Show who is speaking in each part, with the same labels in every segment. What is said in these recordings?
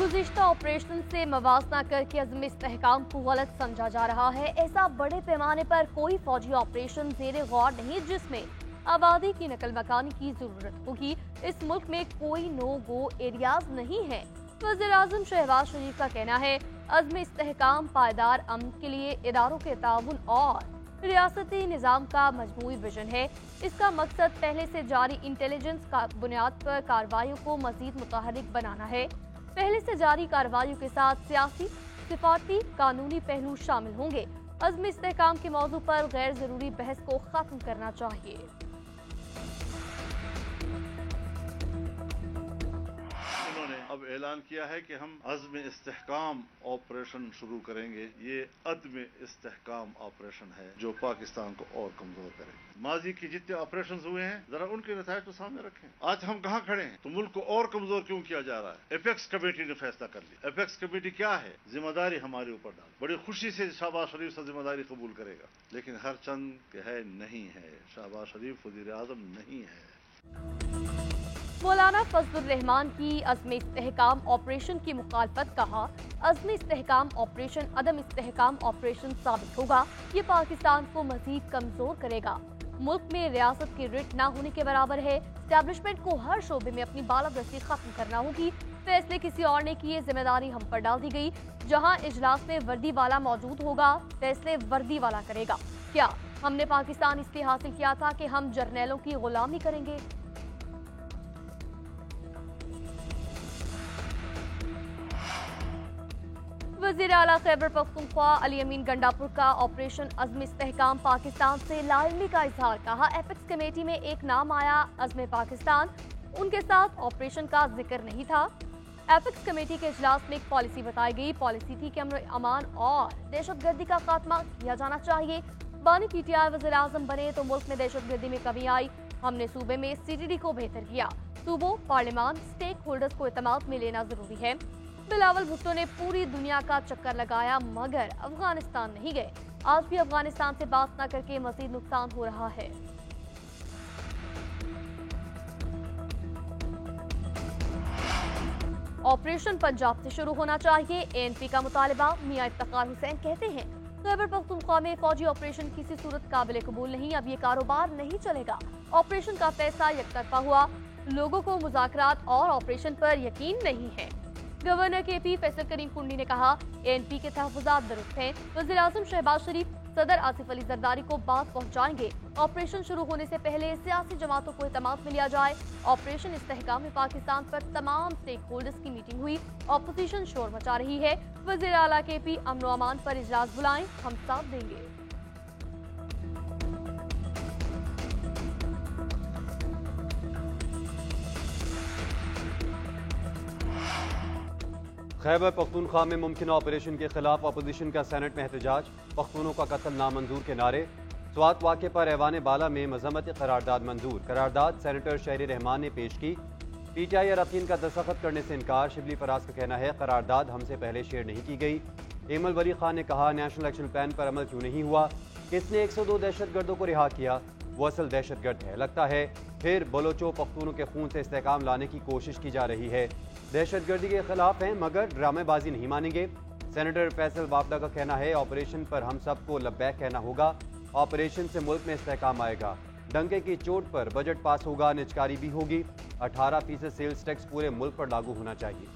Speaker 1: गुज़िश्ता operation से मवाजना करके अज़्म इस्तेहकाम को गलत समझा जा रहा है। ऐसा बड़े पैमाने पर कोई फौजी ऑपरेशन ज़ेरे गौर नहीं जिसमें आबादी की नकल मकानी की जरूरत होगी। इस मुल्क में कोई नो गो एरियाज नहीं है। वज़ीर-ए-आज़म शहबाज शरीफ का कहना है अज़्म इस्तेहकाम पायदार अमन के लिए इदारों के ताउन और रियासती निज़ाम का मजमूई विजन है। इसका मकसद पहले से जारी इंटेलिजेंस का बुनियाद पर कार्रवाइयों को मजीद मुतहरिक बनाना है। पहले से जारी कार्रवाइयों के साथ सियासी, सिफारती, कानूनी पहलू शामिल होंगे। अज़्म इस्तेहकाम के मौजू पर गैर जरूरी बहस को खत्म करना चाहिए।
Speaker 2: अब ऐलान किया है कि हम अज़्म इस्तेहकाम ऑपरेशन शुरू करेंगे। ये अदम इस्तेहकाम ऑपरेशन है जो पाकिस्तान को और कमजोर करेगा। माजी की जितने ऑपरेशन हुए हैं जरा उनके नतीजे तो सामने रखें। आज हम कहाँ खड़े हैं तो मुल्क को और कमजोर क्यों किया जा रहा है। एपेक्स कमेटी ने फैसला कर लिया। एपेक्स कमेटी क्या है, जिम्मेदारी हमारे ऊपर डाल। बड़ी खुशी से शहबाज शरीफ से जिम्मेदारी कबूल करेगा, लेकिन हर चंद है नहीं है। शहबाज शरीफ वज़ीर-ए-आज़म नहीं है।
Speaker 1: मौलाना फजलुर रहमान की अज़्म इस्तेहकाम ऑपरेशन की मुखालफत, कहा अज़्म इस्तेहकाम ऑपरेशन अदम इस्तेहकाम ऑपरेशन साबित होगा। ये पाकिस्तान को मजीद कमजोर करेगा। मुल्क में रियासत की रिट ना होने के बराबर है। एस्टैब्लिशमेंट को हर शोबे में अपनी बालादस्ती खत्म करना होगी। फैसले किसी और ने किए, जिम्मेदारी हम पर डाल दी गई। जहाँ इजलास में वर्दी वाला मौजूद होगा, फैसले वर्दी वाला करेगा। क्या हमने पाकिस्तान इसलिए हासिल किया था कि हम जर्नैलों की गुलामी करेंगे? वज़ीर आला खैबर पख्तूनख्वा अली अमीन गंडापुर का ऑपरेशन अज़्म इस्तेहकाम पाकिस्तान से लाइल्मी का इजहार, कहा एपेक्स कमेटी में एक नाम आया अज़्म पाकिस्तान, उनके साथ ऑपरेशन का जिक्र नहीं था। एपेक्स कमेटी के इजलास में एक पॉलिसी बताई गई। पॉलिसी थी कि अमन अमान और दहशतगर्दी का खात्मा किया जाना चाहिए। बानी पीटीआई वज़ीर-ए-आज़म बने तो मुल्क में दहशतगर्दी में कमी आई। हमने सूबे में सीटीडी को बेहतर किया। सूबों, पार्लियामान, स्टेक होल्डर्स को एतमाद में लेना जरूरी है। बिलावल भुट्टो ने पूरी दुनिया का चक्कर लगाया मगर अफगानिस्तान नहीं गए। आज भी अफगानिस्तान से बात न करके मजीद नुकसान हो रहा है। ऑपरेशन पंजाब से शुरू होना चाहिए, एएनपी का मुतालिबा। मियां इफ्तिखार हुसैन कहते हैं खैबर पख्तूनख्वा में फौजी ऑपरेशन किसी सूरत काबिल कबूल नहीं। अब ये कारोबार नहीं चलेगा। ऑपरेशन का फैसला एकतरफा हुआ। लोगों को मुज़ाकरात और ऑपरेशन पर यकीन नहीं है। गवर्नर केपी फैसल करीम कुंडी ने कहा एएनपी के तहफ़्फ़ुज़ात दुरुस्त हैं। वज़ीर-ए-आज़म शहबाज शरीफ सदर आसिफ अली जरदारी को बात पहुंचाएंगे। ऑपरेशन शुरू होने से पहले सियासी जमातों को एतमाद में लिया जाए। ऑपरेशन इस्तेहकाम में पाकिस्तान पर तमाम स्टेक होल्डर्स की मीटिंग हुई। ऑपोजिशन शोर मचा रही है। वज़ीर आला केपी अमन व अमान पर इजलास बुलाएं, हम साथ देंगे।
Speaker 3: खैबर पख्तूनख्वा में मुमकिन ऑपरेशन के खिलाफ अपोजिशन का सेनेट में एहतजाज। पख्तूनों का कत्ल नामंजूर के नारे। स्वात वाक़े पर ऐवान बाला में मजम्मती करारदाद मंजूर। करारदाद सेनेटर शहरी रहमान ने पेश की। पीटीआई अरकान का दस्तखत करने से इनकार। शिबली फराज का कहना है करारदाद हमसे पहले शेयर नहीं की गई। एमल वली खान ने कहा नेशनल एक्शन प्लान पर अमल क्यों नहीं हुआ। किसने 102 दहशतगर्दों को रिहा किया, वो असल दहशतगर्द है। लगता है फिर बलोचों पख्तूनों के खून से इस्तेहकाम लाने की कोशिश की जा रही है। दहशतगर्दी के खिलाफ हैं मगर ड्रामेबाजी नहीं मानेंगे। सेनेटर फैसल वाफदा का कहना है ऑपरेशन पर हम सबको लब्बैक कहना होगा। ऑपरेशन से मुल्क में इस्तेहकाम आएगा। डंके की चोट पर बजट पास होगा, निजकारी भी होगी। 18% सेल्स टैक्स पूरे मुल्क पर लागू होना चाहिए।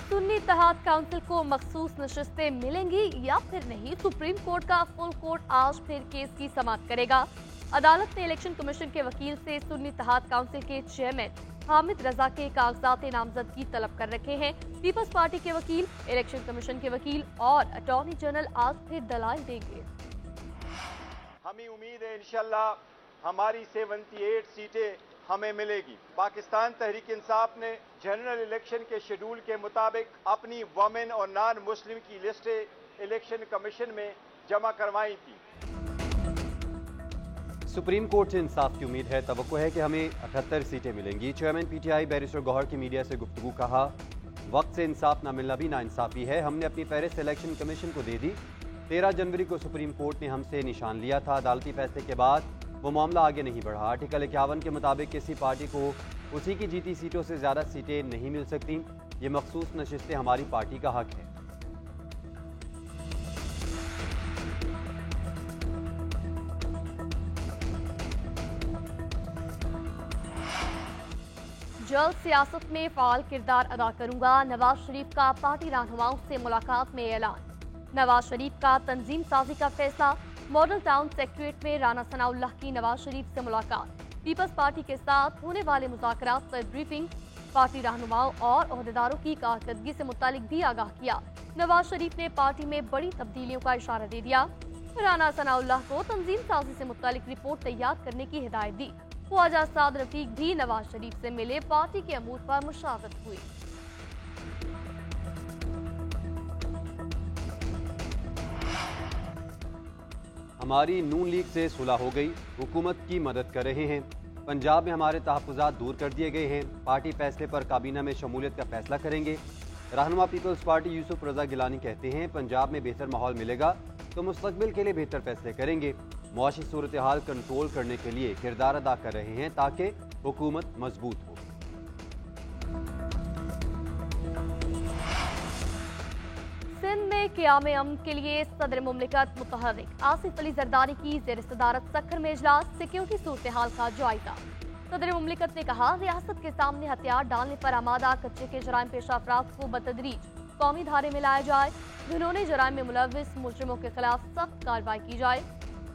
Speaker 1: सुन्नी इत्तेहाद काउंसिल को मखसूस नशिस्तें मिलेंगी या फिर नहीं। सुप्रीम कोर्ट का फुल कोर्ट आज फिर केस की समाअत करेगा। अदालत ने इलेक्शन कमीशन के वकील से सुन्नी इत्तेहाद काउंसिल के चेयरमैन हामिद रजा के कागजात नामजदगी तलब कर रखे हैं। पीपल्स पार्टी के वकील, इलेक्शन कमीशन के वकील और अटॉर्नी जनरल आज फिर दलाइल देंगे।
Speaker 4: हमें उम्मीद है इंशाल्लाह हमारी 78 सीटें हमें मिलेगी। पाकिस्तान तहरीक इंसाफ ने जनरल इलेक्शन के शेड्यूल के मुताबिक अपनी वमेन और नॉन मुस्लिम की लिस्टें इलेक्शन कमीशन में जमा करवाई थी।
Speaker 3: सुप्रीम कोर्ट से इंसाफ की उम्मीद है। तवक्को है कि हमें 78 सीटें मिलेंगी। चेयरमैन पीटीआई बैरिस्टर गौहर की मीडिया से गुफ्तगू, कहा वक्त से इंसाफ ना मिलना भी नाइंसाफी है। हमने अपनी फहरिस्त इलेक्शन कमीशन को दे दी। 13 जनवरी को सुप्रीम कोर्ट ने हमसे निशान लिया था। अदालती फैसले के बाद वो मामला आगे नहीं बढ़ा। आर्टिकल 51 के मुताबिक किसी पार्टी को उसी की जीती सीटों से ज़्यादा सीटें नहीं मिल सकती। ये मखसूस नशिस्तें हमारी पार्टी का हक है।
Speaker 1: जल्द सियासत में फाल किरदार अदा करूंगा, नवाज शरीफ का पार्टी रहनुमाओं से मुलाकात में ऐलान। नवाज शरीफ का तंजीम साजी का फैसला। मॉडल टाउन सेक्रेटरीट में राना सनाउल्लाह की नवाज शरीफ से मुलाकात। पीपल्स पार्टी के साथ होने वाले मुज़ाकरात पर ब्रीफिंग। पार्टी रहनुमाओं और ओहदेदारों की कारकर्दगी से मुतालिक भी आगाह किया। नवाज शरीफ ने पार्टी में बड़ी तब्दीलियों का इशारा दे दिया। राना सनाउल्लाह को तंजीम साजी से मुतालिक रिपोर्ट तैयार करने की हिदायत दी। ख्वाजा साद रफीक भी नवाज शरीफ से मिले। पार्टी के अमूर पर मुशावरत हुई।
Speaker 3: हमारी नून लीग से सुलह हो गई, हुकूमत की मदद कर रहे हैं। पंजाब में हमारे तहफ़्फ़ुज़ात दूर कर दिए गए हैं। पार्टी फैसले पर काबीना में शमूलियत का फैसला करेंगे। रहनुमा पीपल्स पार्टी यूसुफ रजा गिलानी कहते हैं, पंजाब में बेहतर माहौल मिलेगा तो मुस्तकबिल के लिए बेहतर फैसले करेंगे। मुआशी सूरत हाल कंट्रोल करने के लिए किरदार अदा कर रहे हैं ताकि हुकूमत मजबूत हो।
Speaker 1: सिंध में क़याम अमन के लिए सदर मुमलिकत मुतहर्रिक। आसिफ अली जरदारी की ज़ेर सदारत सक्खर में इजलास। सिक्योरिटी सूरत हाल का जायजा। सदर मुमलिकत ने कहा, रियासत के सामने हथियार डालने पर आमादा कच्चे के जराइम पेशा अफराद को बतदरीज कौमी धारे में लाया जाए। घिनौने जराइम में मुलविस मुजरिमों के खिलाफ सख्त कार्रवाई की जाए।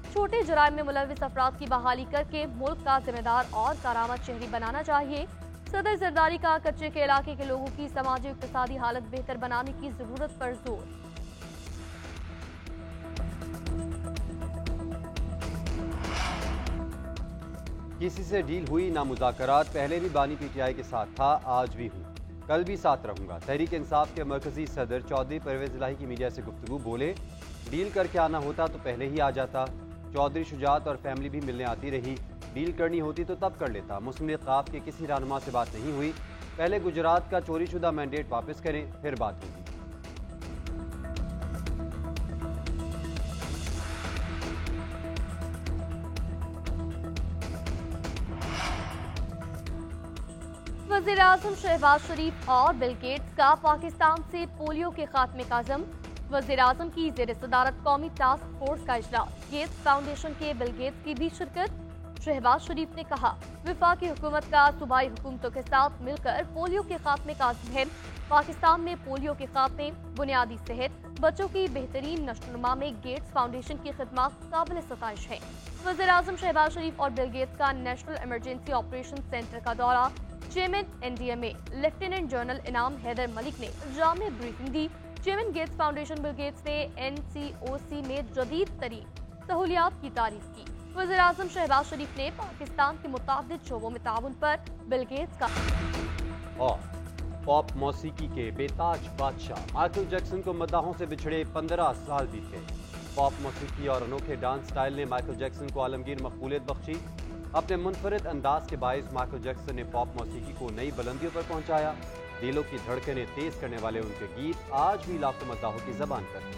Speaker 1: छोटे जराइम में मुलविस अफराद की बहाली करके मुल्क का जिम्मेदार और कारामद शहरी बनाना चाहिए। सदर जरदारी का कच्चे के इलाके के लोगों की समाजी इक़्तिसादी हालत बेहतर बनाने की जरूरत पर जोर।
Speaker 3: किसी से डील हुई ना मुज़ाकरात। पहले भी बानी पीटीआई के साथ था, आज भी हूँ, कल भी साथ रहूंगा। तहरीक इंसाफ के मरकजी सदर चौधरी परवेज इलाही की मीडिया से गुफ्तगू। बोले, डील करके आना होता तो पहले ही आ जाता। चौधरी शुजात और फैमिली भी मिलने आती रही। डील करनी होती तो तब कर लेता। मुस्लिम लीग क़ाफ के किसी रहनुमा से बात नहीं हुई। पहले गुजरात का चोरी शुदा मैंडेट वापस करें, फिर बात होगी।
Speaker 1: वज़ीर आज़म शहबाज शरीफ और बिल गेट्स का पाकिस्तान से पोलियो के खात्मे का अज़्म। वज़ीर आज़म की ज़ेर सदारत कौमी टास्क फोर्स का इजलास। गेट्स फाउंडेशन के बिल गेट्स की भी शिरकत। शहबाज शरीफ ने कहा, वफाकी हुकूमत का सूबाई हुकूमतों के साथ मिलकर पोलियो के खात्मे का अज़्म है। पाकिस्तान में पोलियो के खात्मे, बुनियादी सेहत, बच्चों की बेहतरीन नशोनुमा में गेट्स फाउंडेशन की खिदमत काबिल सताइश है। वज़ीर आज़म शहबाज शरीफ और बिल गेट्स का नेशनल इमरजेंसी ऑपरेशन सेंटर का दौरा। चेयरमैन NDMA लेफ्टिनेंट जनरल इनाम हैदर मलिक ने जामे ब्रीफिंग दी। Chairman Gates Foundation Bill Gates ने NCOC में जदीद तरीन सहूलियात की तारीफ की। वज़ीर आज़म शहबाज शरीफ ने पाकिस्तान के मुताबिद शोबों में ताउन पर बिल गेट्स का।
Speaker 3: और पॉप मौसीकी के बेताज बादशाह माइकल जैक्सन को मद्दाहों से बिछड़े 15 साल बीत गए। पॉप मौसीकी और अनोखे डांस स्टाइल ने माइकल जैक्सन को आलमगीर मकबूलियत बख्शी। अपने मुनफरिद अंदाज के बायस माइकल जैक्सन ने पॉप मौसीकी को नई बुलंदियों पर पहुंचाया। दिलों की धड़कनें तेज करने वाले उनके गीत आज भी लाखों मद्दाहों की जबान पर हैं।